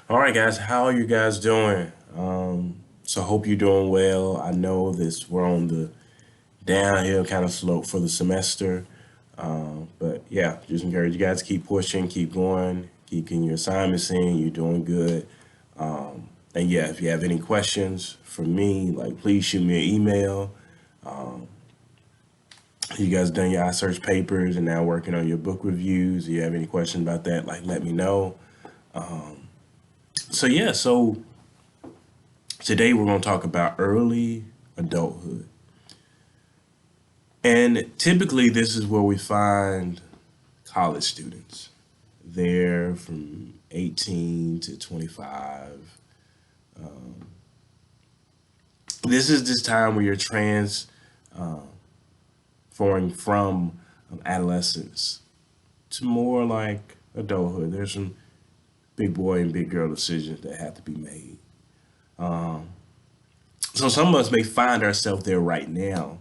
All right, guys, how are you guys doing? So hope you're doing well. I know this we're on the downhill kind of slope for the semester, but yeah, just encourage you guys to keep pushing, keep going, keep getting your assignments in. You're doing good. And yeah, if you have any questions for me, like please shoot me an email. You guys done your iSearch papers and now working on your book reviews. If you have any questions about that, like let me know. So today we're going to talk about early adulthood. And typically, this is where we find college students. They're from 18 to 25. This is this time where you're transforming from adolescence to more like adulthood. There's some big boy and big girl decisions that have to be made. So some of us may find ourselves there right now.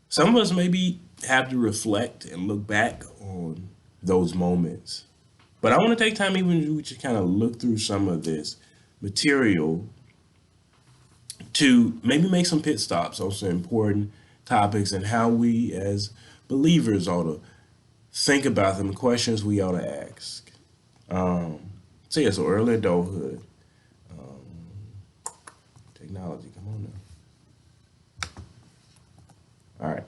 Some of us maybe have to reflect and look back on those moments. But I want to take time even to kind of look through some of this material to maybe make some pit stops on some important topics and how we as believers ought to think about them, questions we ought to ask. Um, so early adulthood, technology, come on now. All right.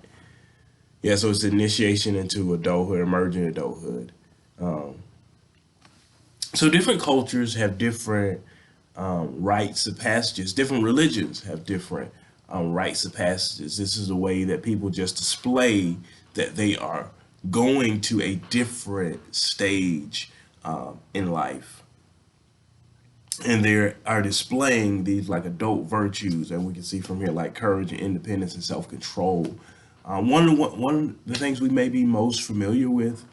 Yeah, so it's the initiation into adulthood, emerging adulthood. Um, so different cultures have different rites of passages. Different religions have different rites of passages. This is a way that people just display that they are going to a different stage in life, and they are displaying these like adult virtues, and we can see from here like courage and independence and self control. One of the things we may be most familiar with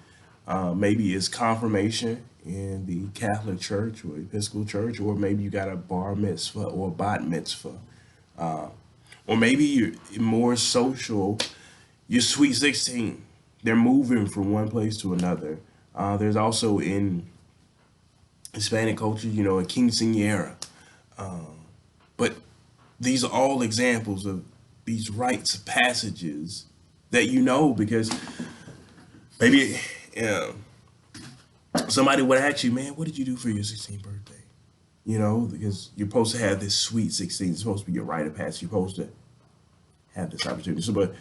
maybe is confirmation in the Catholic Church or Episcopal Church, or maybe you got a bar mitzvah or a bat mitzvah, or maybe you're more social. You're sweet 16. They're moving from one place to another. There's also in Hispanic culture, a quinceañera. But these are all examples of these rites of passages that because maybe uh, somebody would ask you, man, what did you do for your 16th birthday? Because you're supposed to have this sweet 16. It's supposed to be your rite of passage. You're supposed to have this opportunity. So, but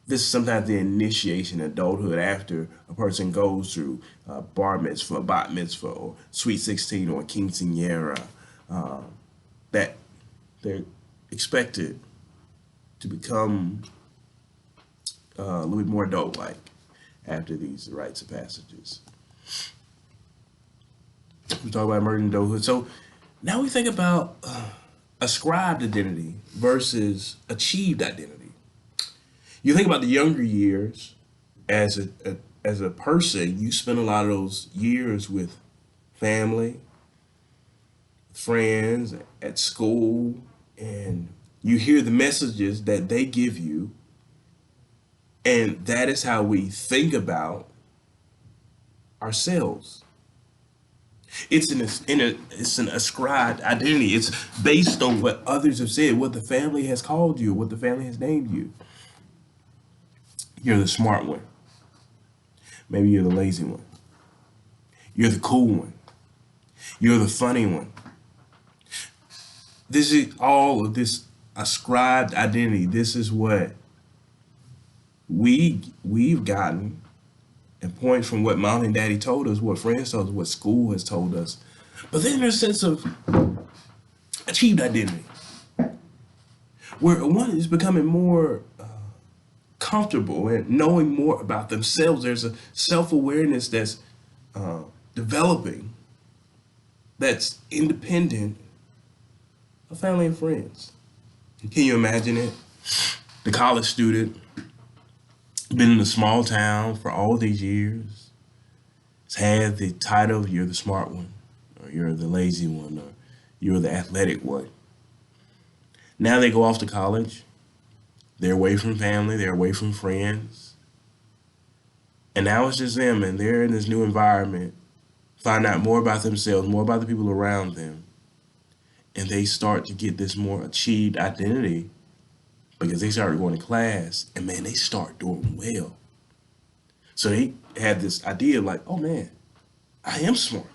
this is sometimes the initiation of adulthood after a person goes through bar mitzvah, bat mitzvah, or sweet 16 or quinceanera, that they're expected to become a little bit more adult-like after these rites of passages. We talk about emerging adulthood. So now we think about ascribed identity versus achieved identity. You think about the younger years as a person, you spend a lot of those years with family, friends, at school, and you hear the messages that they give you, and that is how we think about ourselves. It's an ascribed identity. It's based on what others have said, what the family has called you, what the family has named you. You're the smart one. Maybe you're the lazy one. You're the cool one. You're the funny one. This is all of this ascribed identity. This is what we've gotten and points from what mom and daddy told us, what friends told us, what school has told us. But then there's a sense of achieved identity, where one is becoming more comfortable and knowing more about themselves. There's a self awareness that's developing that's independent of family and friends. Can you imagine it? The college student, been in a small town for all these years, has had the title, you're the smart one, or you're the lazy one, or you're the athletic one. Now they go off to college, they're away from family, they're away from friends, and now it's just them, and they're in this new environment find out more about themselves, more about the people around them, and they start to get this more achieved identity because they started going to class and man, they start doing well. So they had this idea like, oh man, I am smart.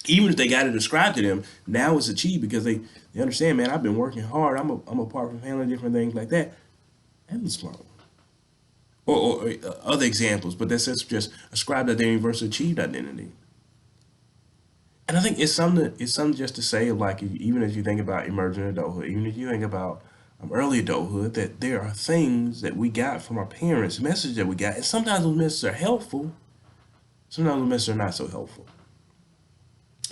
Even if they got it described to them, now it's achieved because they understand, man, I've been working hard. I'm apart from handling different things like that. I'm the smart one. Or other examples, but that's just ascribed identity versus achieved identity. And I think it's something just to say like even as you think about emerging adulthood, even if you think about early adulthood, that there are things that we got from our parents, messages that we got, and sometimes those messages are helpful, sometimes those messages are not so helpful.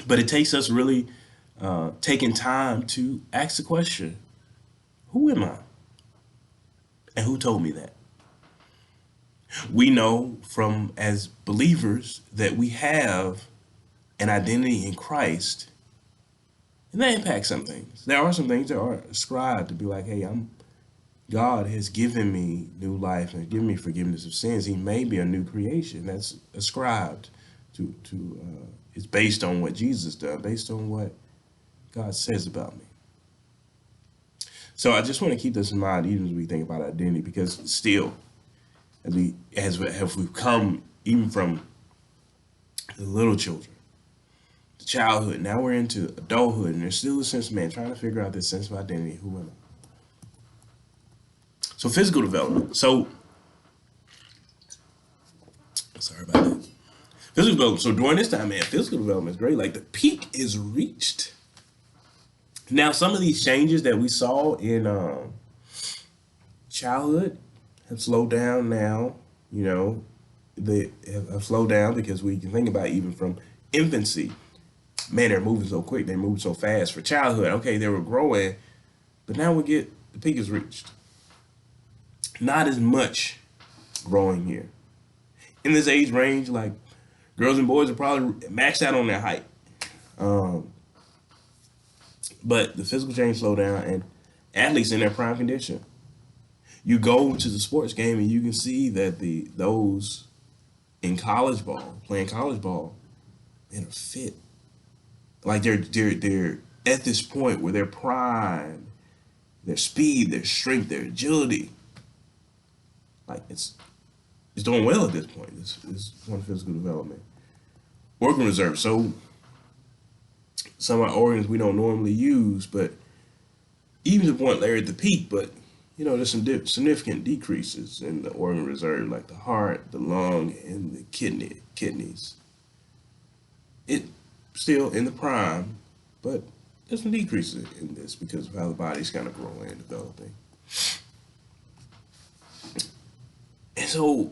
But it takes us really taking time to ask the question, who am I? And who told me that? We know from as believers that we have an identity in Christ, and that impacts some things. There are some things that are ascribed to be like, hey, God has given me new life and given me forgiveness of sins. He made me a new creation. That's ascribed to it's based on what Jesus done, based on what God says about me. So I just want to keep this in mind even as we think about identity, because still, as we've come even from the little children, the childhood, now we're into adulthood, and there's still a sense of man trying to figure out this sense of identity. Who am I? So physical development. So sorry about that. Physical development. So during this time, man, physical development is great. Like the peak is reached. Now, some of these changes that we saw in childhood have slowed down now. You know, they have slowed down because we can think about even from infancy. Man, they're moving so quick. They're moving so fast for childhood. Okay, they were growing, but now we get the peak is reached. Not as much growing here. In this age range, like girls and boys are probably maxed out on their height. Um, but the physical change slow down and athletes in their prime condition. You go to the sports game and you can see that those in college ball, playing college ball, and are fit. Like they're at this point where their prime, their speed, their strength, their agility, like it's doing well at this point. It's one physical development. Organ reserve. So some of our organs we don't normally use, but even to the point they're at the peak, but there's some significant decreases in the organ reserve, like the heart, the lung, and the kidneys. It still in the prime, but there's some decreases in this because of how the body's kind of growing and developing. And so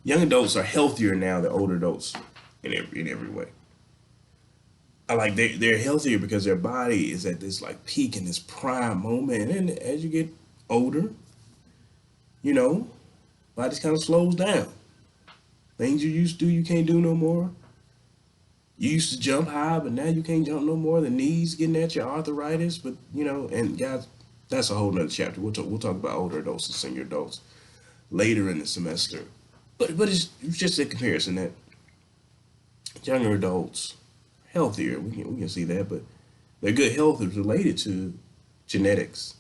young adults are healthier now than older adults in every way. I like they're healthier because their body is at this like peak in this prime moment. And as you get older, you know, body just kind of slows down. Things you used to do, you can't do no more. You used to jump high, but now you can't jump no more. The knees getting at your arthritis, but and guys, that's a whole nother chapter. We'll talk about older adults and senior adults later in the semester. But it's just a comparison that younger adults healthier. We can see that, but their good health is related to genetics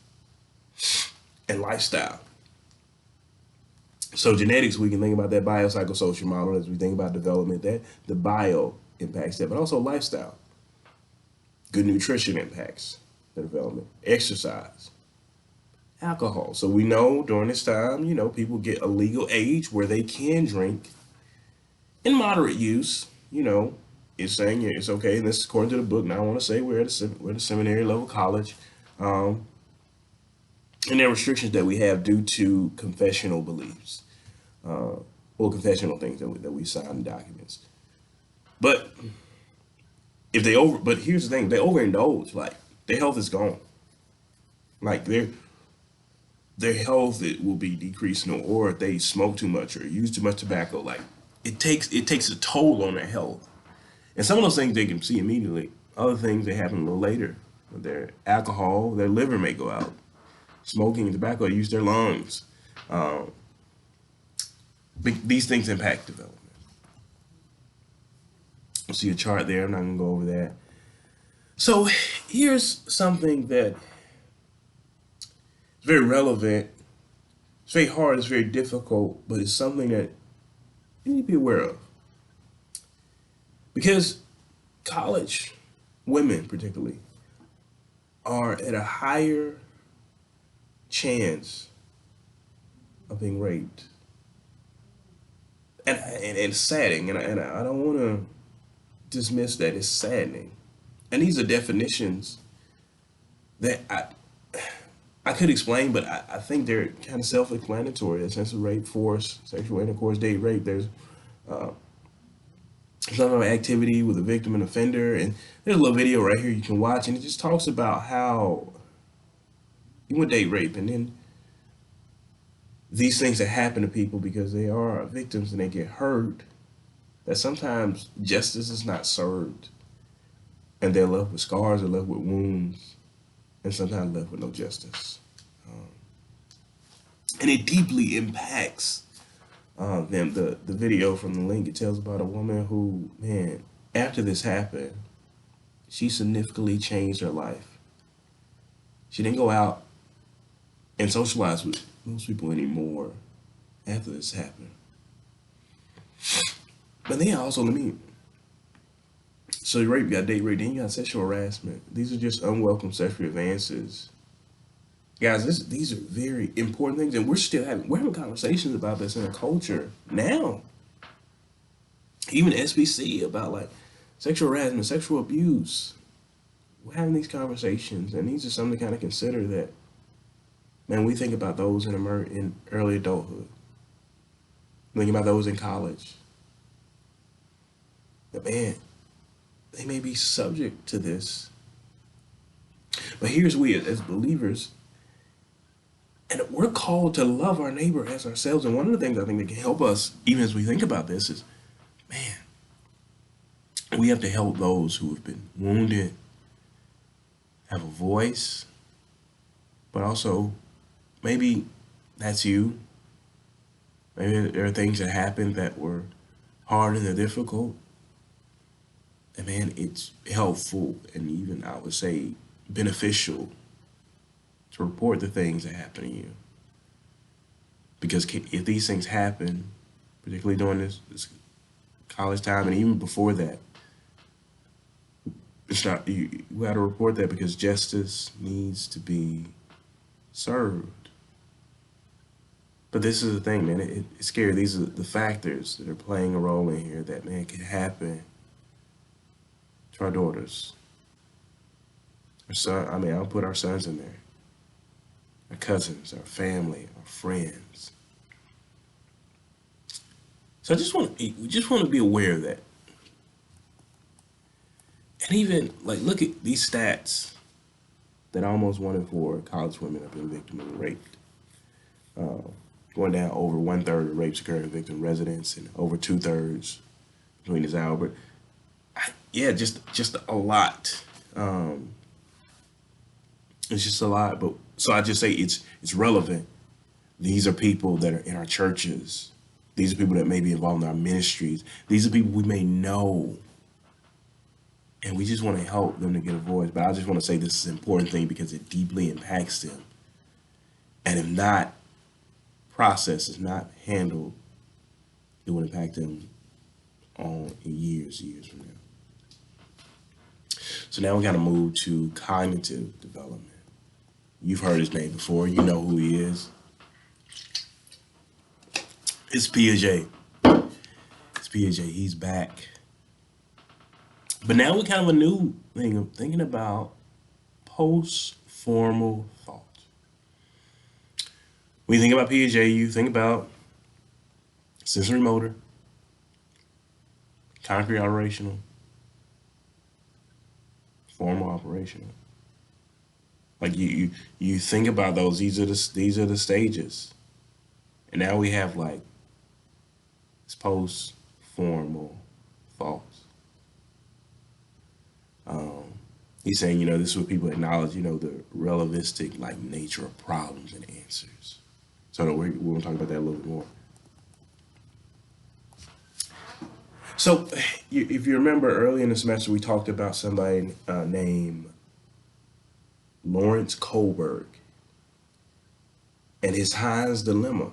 and lifestyle. So genetics, we can think about that biopsychosocial model as we think about development. That the bio impacts that, but also lifestyle. Good nutrition impacts the development. Exercise, alcohol. So we know during this time, people get a legal age where they can drink in moderate use. It's saying it's okay. And this is according to the book. Now I want to say we're at a seminary level college, um, and there are restrictions that we have due to confessional beliefs, uh, or confessional things that we sign in documents. But but here's the thing: they overindulge. Like their health is gone. Like their health it will be decreasing, or if they smoke too much or use too much tobacco. Like it takes a toll on their health. And some of those things they can see immediately. Other things they happen a little later. With their alcohol, their liver may go out. Smoking and tobacco use their lungs. Um, these things impact development. see a chart there. I'm not gonna go over that. So here's something that is very relevant. It's very hard. It's very difficult, but it's something that you need to be aware of because college women, particularly, are at a higher chance of being raped, and it's saddening. And I don't want to dismiss that. It's saddening, and these are definitions that I could explain, but I think they're kind of self-explanatory. A sense of rape, force, sexual intercourse, date rape. There's uh, some of activity with a victim and offender, and there's a little video right here you can watch, and it just talks about how you would date rape, and then these things that happen to people because they are victims and they get hurt. That sometimes justice is not served, and they're left with scars, they're left with wounds, and sometimes left with no justice. Um, and it deeply impacts them. The video from the link, it tells about a woman who, man, after this happened, she significantly changed her life. She didn't go out and socialize with most people anymore after this happened. But then also, so rape, you got date rape, then you got sexual harassment. These are just unwelcome sexual advances. Guys, these are very important things, and we're having conversations about this in a culture now. Even SBC about like sexual harassment, sexual abuse. We're having these conversations, and these are something to kind of consider that, man, we think about those in early adulthood. Think about those in college. But man, they may be subject to this. But here's we as believers, and we're called to love our neighbor as ourselves. And one of the things I think that can help us, even as we think about this, is, man, we have to help those who have been wounded have a voice, but also maybe that's you. Maybe there are things that happened that were hard and they're difficult. And man, it's helpful and even I would say beneficial to report the things that happen to you. Because if these things happen, particularly during this college time and even before that, it's not you got to report that because justice needs to be served. But this is the thing, man. It's scary. These are the factors that are playing a role in here that, man, can happen to our daughters. Our son, I'll put our sons in there. Our cousins, our family, our friends. So we just want to be aware of that. And even like look at these stats that almost 1 in 4 college women have been victimally raped. Going down over 1/3 of rapes occur in victim residence and over 2/3 between this hour. But yeah, just a lot. It's just a lot. But so I just say it's relevant. These are people that are in our churches. These are people that may be involved in our ministries. These are people we may know. And we just want to help them to get a voice. But I just want to say this is an important thing because it deeply impacts them. And if not processed, is not handled, it will impact them on years from now. So now we got to move to cognitive development. You've heard his name before. You know who he is. It's Piaget. It's Piaget. He's back. But now we kind of a new thing of thinking about post-formal thought. When you think about Piaget, you think about sensory motor, concrete operational, formal operational. Like you think about those. These are the stages, and now we have like this post formal thoughts. He's saying, this is what people acknowledge, the relativistic like nature of problems and answers. So we're going to talk about that a little bit more. So, if you remember early in the semester, we talked about somebody named Lawrence Kohlberg and his Heinz dilemma,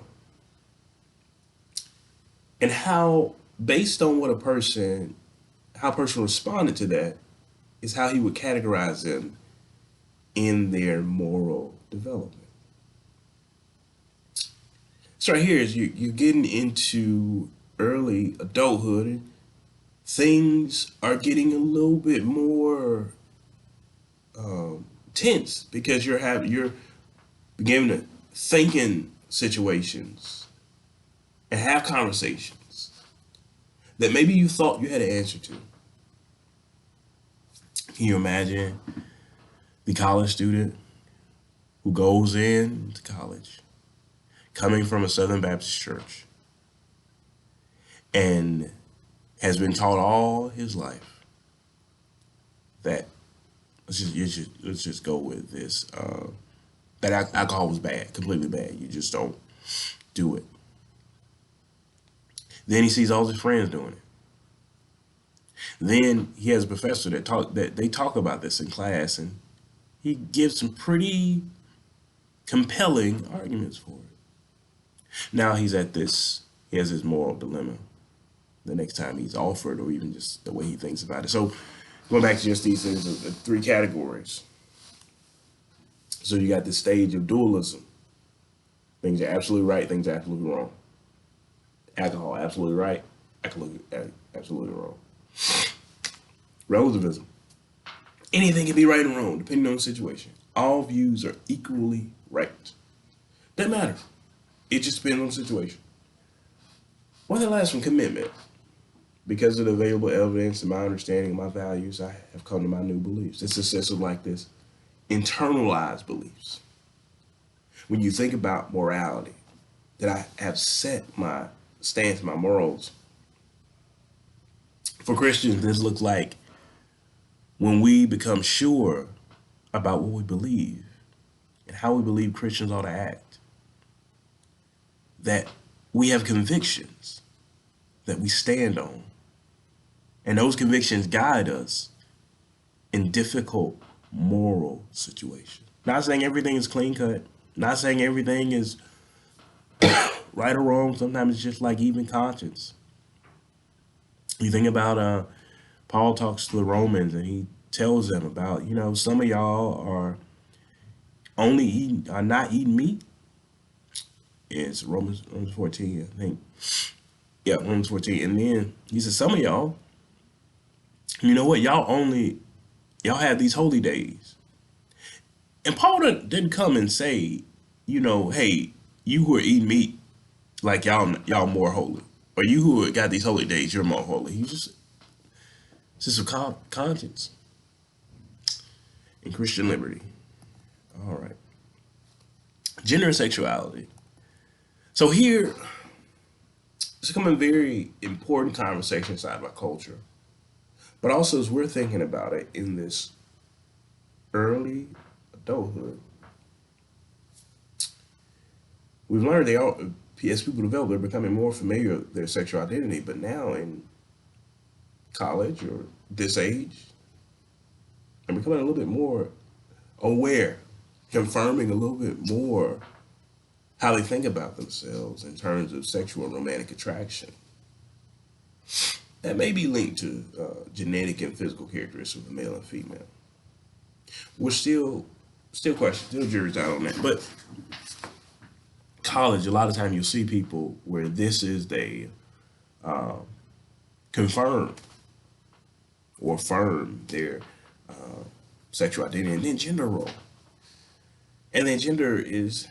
and how, based on what how a person responded to that, is how he would categorize them in their moral development. So right here is you're getting into early adulthood, and things are getting a little bit more tense because you're beginning to think in situations and have conversations that maybe you thought you had an answer to. Can you imagine the college student who goes into college coming from a Southern Baptist church and has been taught all his life that let's just go with this that alcohol was bad, completely bad. You just don't do it. Then he sees all his friends doing it. Then he has a professor that they talk about this in class, and he gives some pretty compelling arguments for it. Now he has his moral dilemma the next time he's offered, or even just the way he thinks about it. So going back to just these things, the three categories. So you got this stage of dualism. Things are absolutely right, things are absolutely wrong. Alcohol, absolutely right, absolutely wrong. Relativism. Anything can be right and wrong, depending on the situation. All views are equally right. Doesn't matter. It just depends on the situation. Or the last one, commitment. Because of the available evidence and my understanding of my values, I have come to my new beliefs. It's a sense of like this internalized beliefs. When you think about morality, that I have set my stance, my morals. For Christians, this looks like when we become sure about what we believe and how we believe Christians ought to act, that we have convictions that we stand on. And those convictions guide us in difficult moral situations. Not saying everything is clean cut. Not saying everything is right or wrong. Sometimes it's just like even conscience. You think about Paul talks to the Romans and he tells them about, some of y'all are not eating meat. It's Romans 14, I think. Yeah, Romans 14. And then he says, some of y'all, you know what? Y'all have these holy days. And Paul didn't come and say, hey, you who are eating meat, like y'all more holy. Or you who got these holy days, you're more holy. It's just a conscience and Christian liberty. All right. Gender and sexuality. So here, it's becoming a very important conversation inside of our culture. But also as we're thinking about it in this early adulthood, we've learned as people develop, they're becoming more familiar with their sexual identity. But now in college or this age, they're becoming a little bit more aware, confirming a little bit more how they think about themselves in terms of sexual and romantic attraction. That may be linked to genetic and physical characteristics of male and female. We're still questions, still jury's out on that. But college, a lot of time you'll see people where this is they confirm or affirm their sexual identity, and then gender role. And then gender is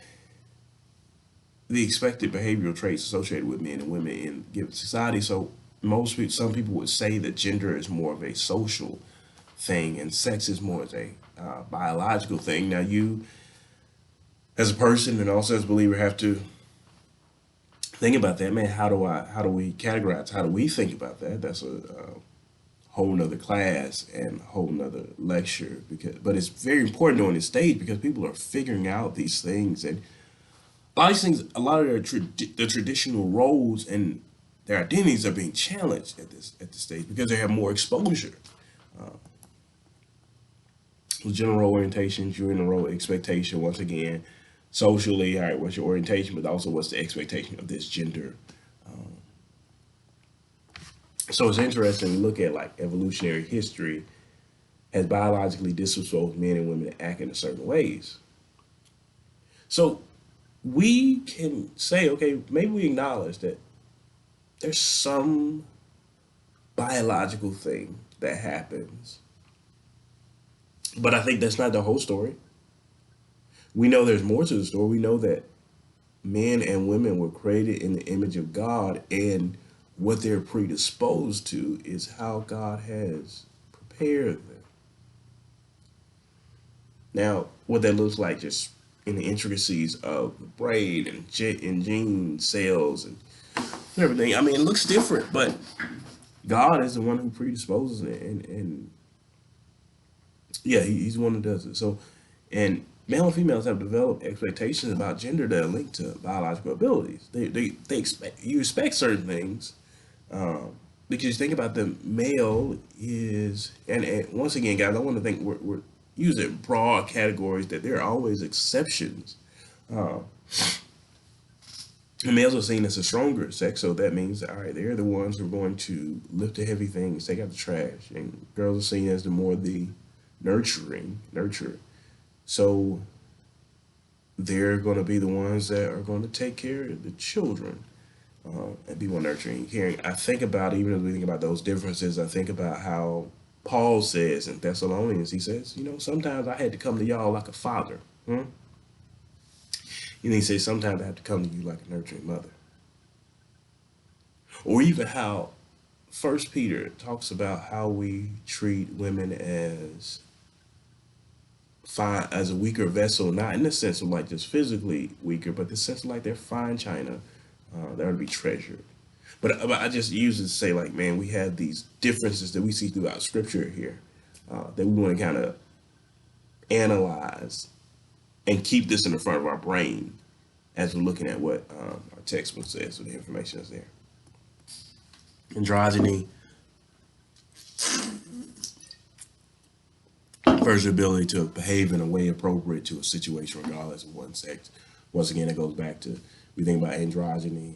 the expected behavioral traits associated with men and women in given society. So some people would say that gender is more of a social thing and sex is more as a biological thing. Now you, as a person and also as a believer, have to think about that. Man, how do we categorize? How do we think about that? That's a whole nother class and a whole nother lecture. But it's very important on this stage because people are figuring out these things, and a lot of these things, a lot of the traditional roles and their identities are being challenged at this stage because they have more exposure. General orientation, general role expectation. Once again, socially, all right, what's your orientation, but also what's the expectation of this gender. So it's interesting to look at like evolutionary history has biologically disposed men and women to act in a certain ways. So we can say, okay, maybe we acknowledge that there's some biological thing that happens, but I think that's not the whole story. We know there's more to the story. We know that men and women were created in the image of God, and what they're predisposed to is how God has prepared them. Now, what that looks like just in the intricacies of the brain and gene cells and everything. I mean, it looks different, but God is the one who predisposes it, and yeah, he's the one who does it. So, and male and females have developed expectations about gender that are linked to biological abilities. They expect you expect certain things because you think about the male is, and once again, guys, I want to think we're using broad categories that there are always exceptions. Uh, and males are seen as a stronger sex, so that means all right, they're the ones who are going to lift the heavy things, take out the trash, and girls are seen as the more the nurturer. So they're going to be the ones that are going to take care of the children and be more nurturing and caring. I think about, even as we think about those differences, I think about how Paul says in Thessalonians, he says, you know, sometimes I had to come to y'all like a father. Hmm? And he says, sometimes I have to come to you like a nurturing mother. Or even how First Peter talks about how we treat women as fine, as a weaker vessel, not in the sense of like just physically weaker, but the sense of like they're fine china that are to be treasured. But I just use it to say like, man, we have these differences that we see throughout Scripture here that we want to kind of analyze and keep this in the front of our brain as we're looking at what our textbook says, so the information is there. Androgyny refers to the ability to behave in a way appropriate to a situation regardless of one's sex. Once again, it goes back to, we think about androgyny,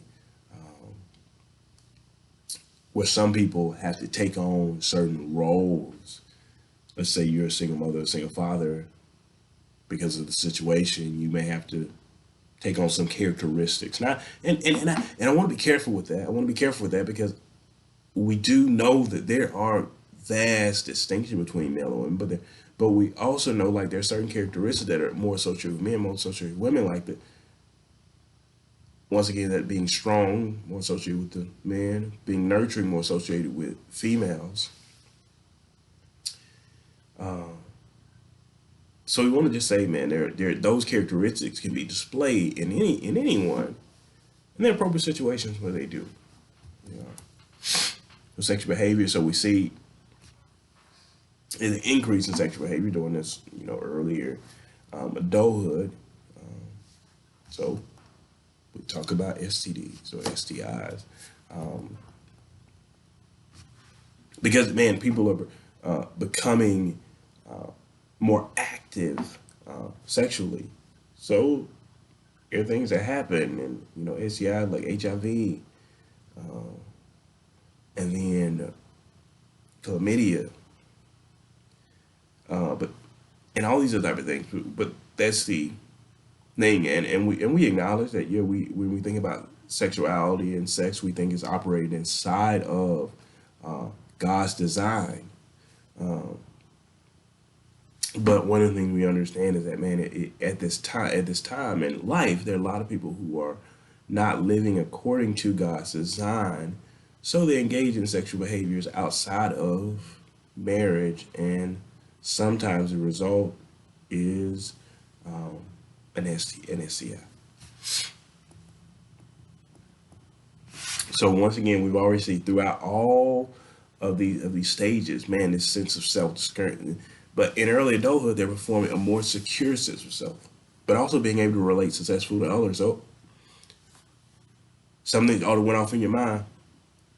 where some people have to take on certain roles. Let's say you're a single mother, a single father, because of the situation, you may have to take on some characteristics. Now, and I want to be careful with that. I want to be careful with that because we do know that there are vast distinction between male and women, but we also know like there are certain characteristics that are more associated with men, more associated with women, like the, once again, that being strong more associated with the men, being nurturing more associated with females. So we want to just say, man, there those characteristics can be displayed in anyone in their appropriate situations where they do. You know, with sexual behavior. So we see an increase in sexual behavior during this, you know, earlier adulthood. So we talk about STDs or STIs because man, people are becoming more active sexually. So there are things that happen, and you know, STI like HIV, and then chlamydia, but and all these other type of things. But that's the thing, and we acknowledge that yeah, we when we think about sexuality and sex, we think it's operating inside of God's design. But one of the things we understand is that man, at this time in life, there are a lot of people who are not living according to God's design, so they engage in sexual behaviors outside of marriage, and sometimes the result is an STI. So once again, we've already seen throughout all of these stages, man, this sense of self-discouragement. But in early adulthood, they're performing a more secure sense of self, but also being able to relate successfully to others. So something ought to went off in your mind.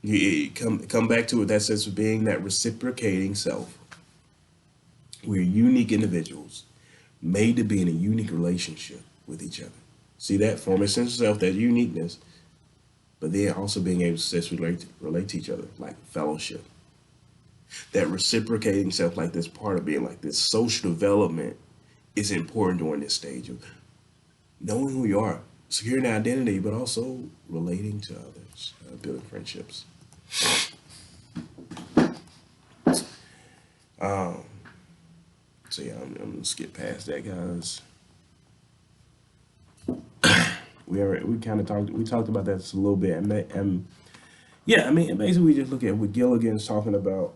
You come back to it, that sense of being, that reciprocating self. We're unique individuals made to be in a unique relationship with each other. See that? Form a sense of self, that uniqueness, but then also being able to successfully relate to each other, like fellowship. That reciprocating self, like this part of being, like this social development, is important during this stage of knowing who you are, securing identity, but also relating to others, building friendships. Um, so yeah, I'm gonna skip past that, guys. We kind of talked about that just a little bit, and yeah, I mean, basically we just look at what Gilligan's talking about.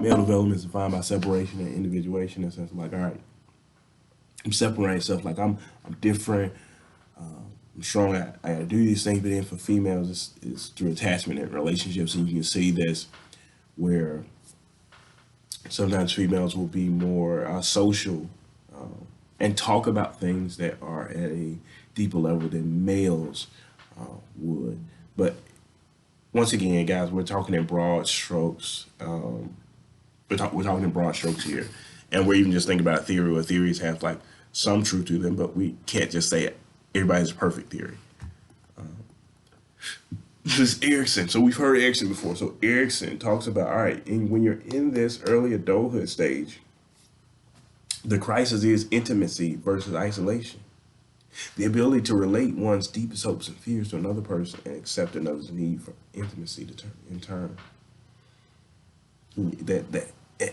Male development is defined by separation and individuation. In a sense, like, all right, I'm separating stuff. Like I'm different. I'm strong. I gotta do these things. But then for females, it's through attachment and relationships, and you can see this where sometimes females will be more social and talk about things that are at a deeper level than males would. But once again, guys, we're talking in broad strokes. We're talking in broad strokes here, and we're even just thinking about theory, where theories have like some truth to them, but we can't just say everybody's perfect theory. This is Erickson. So we've heard Erickson before. So Erickson talks about, all right, and when you're in this early adulthood stage, the crisis is intimacy versus isolation. The ability to relate one's deepest hopes and fears to another person and accept another's need for intimacy in turn. That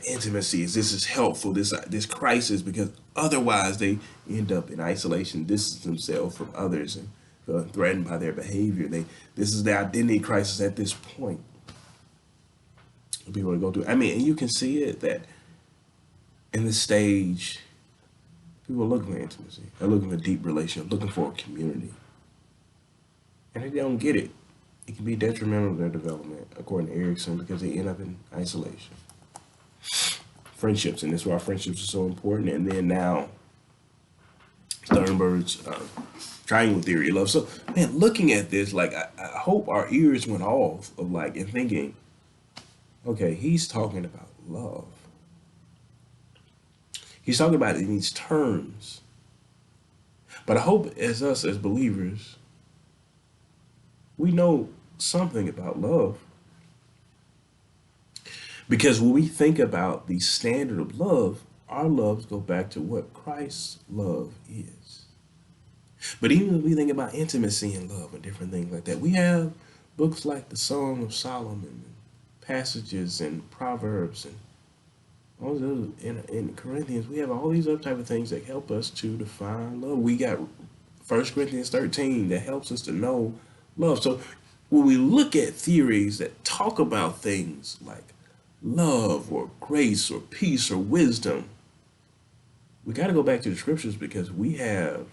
intimacy is helpful, this crisis, because otherwise they end up in isolation, distance themselves from others, and feeling threatened by their behavior. This is the identity crisis at this point. People go through. I mean, and you can see it that in this stage, people are looking for intimacy. They're looking for deep relationship, looking for a community, and they don't get it. It can be detrimental to their development, according to Erickson, because they end up in isolation. Friendships, and that's why friendships are so important. And then now, Sternberg's triangle theory of love. So, man, looking at this, like, I hope our ears went off of like and thinking, okay, he's talking about love. He's talking about it in these terms. But I hope as us as believers, we know something about love. Because when we think about the standard of love, our loves go back to what Christ's love is. But even when we think about intimacy and love and different things like that, we have books like the Song of Solomon, and passages and Proverbs, and all those in Corinthians. We have all these other type of things that help us to define love. We got 1 Corinthians 13 that helps us to know love. So when we look at theories that talk about things like love or grace or peace or wisdom, we got to go back to the scriptures, because we have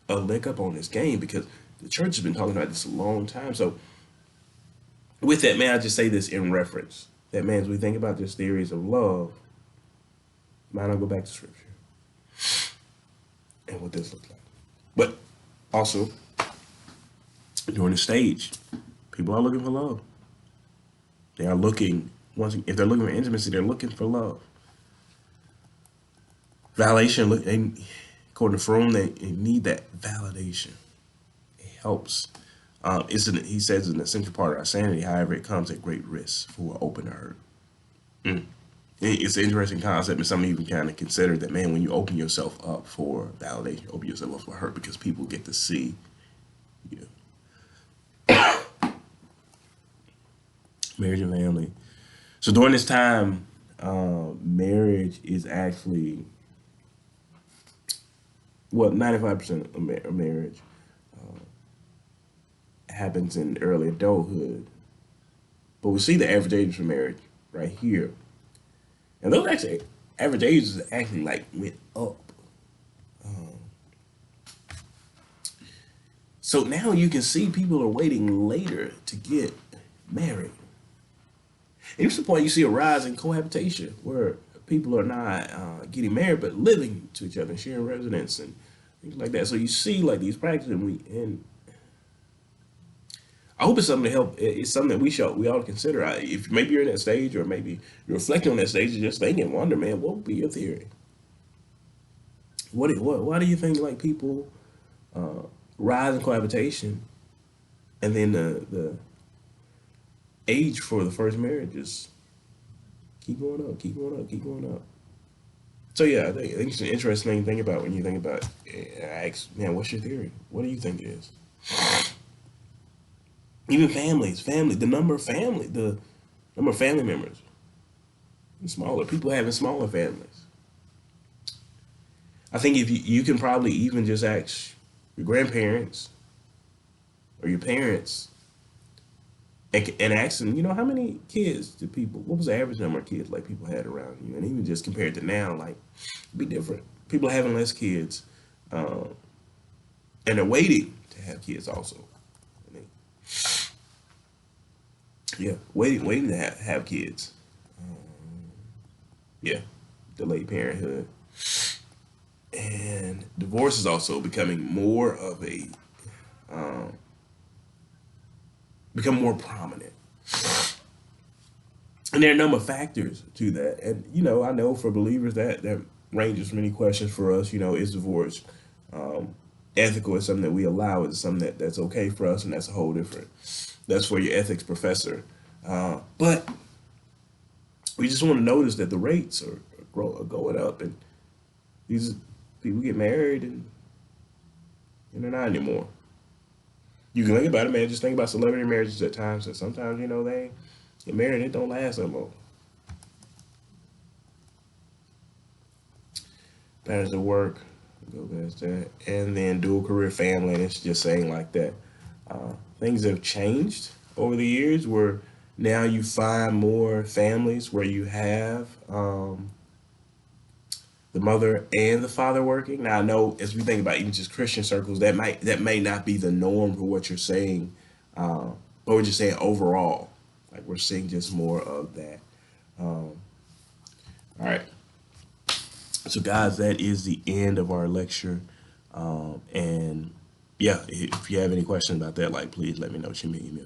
a leg up on this game, because the church has been talking about this a long time. So with that, man, I just say this in reference. That, man, as we think about these theories of love, might not go back to scripture and what this looks like. But also, during the stage, people are looking for love. They are looking, if they're looking for intimacy, they're looking for love. Validation, according to Fromm, they need that validation. It helps. He says it's an essential part of our sanity. However, it comes at great risk for an open to hurt. It's an interesting concept, and something you can kind of consider, that, man, when you open yourself up for validation, open yourself up for hurt, because people get to see you. Marriage and family. So during this time, marriage is actually, 95% of marriage happens in early adulthood. But we see the average age for marriage right here. And those actually, average ages actually like went up. So now you can see people are waiting later to get married. And it's the point you see a rise in cohabitation, where people are not getting married but living to each other, sharing residence and things like that. So you see like these practices, and I hope it's something to help. It's something that we ought to consider. If maybe you're in that stage, or maybe you're reflecting on that stage, and just thinking, wonder, man, what would be your theory? What? Why do you think like people rise in cohabitation, and then the age for the first marriage just keep going up, keep going up, keep going up. So yeah, I think it's an interesting thing to think about when you think about. I ask, man, what's your theory? What do you think it is? Even the number of family members, smaller people having smaller families. I think if you can probably even just ask your grandparents or your parents and ask them, how many kids do people? What was the average number of kids like people had around you? And even just compared to now, like it'd be different. People are having less kids, um, and they're waiting to have kids also. I mean, yeah, waiting to have kids. Yeah, delayed parenthood, and divorce is also becoming more of a become more prominent. And there are a number of factors to that. And I know for believers that ranges many questions for us. Is divorce ethical? Is something that we allow? Is something that's okay for us? And that's a whole different. That's for your ethics professor. But we just want to notice that the rates are going up, and these people get married and they're not anymore. You can think about it, man. Just think about celebrity marriages at times. That sometimes they get married, it don't last no more. That is the work. Go past that, and then dual career family. And it's just saying like that. Things have changed over the years, where now you find more families where you have the mother and the father working. Now I know as we think about even just Christian circles, that may not be the norm for what you're saying, but we're just saying overall, like we're seeing just more of that. All right, so guys, that is the end of our lecture, and yeah, if you have any questions about that, like please let me know. Shoot me an email.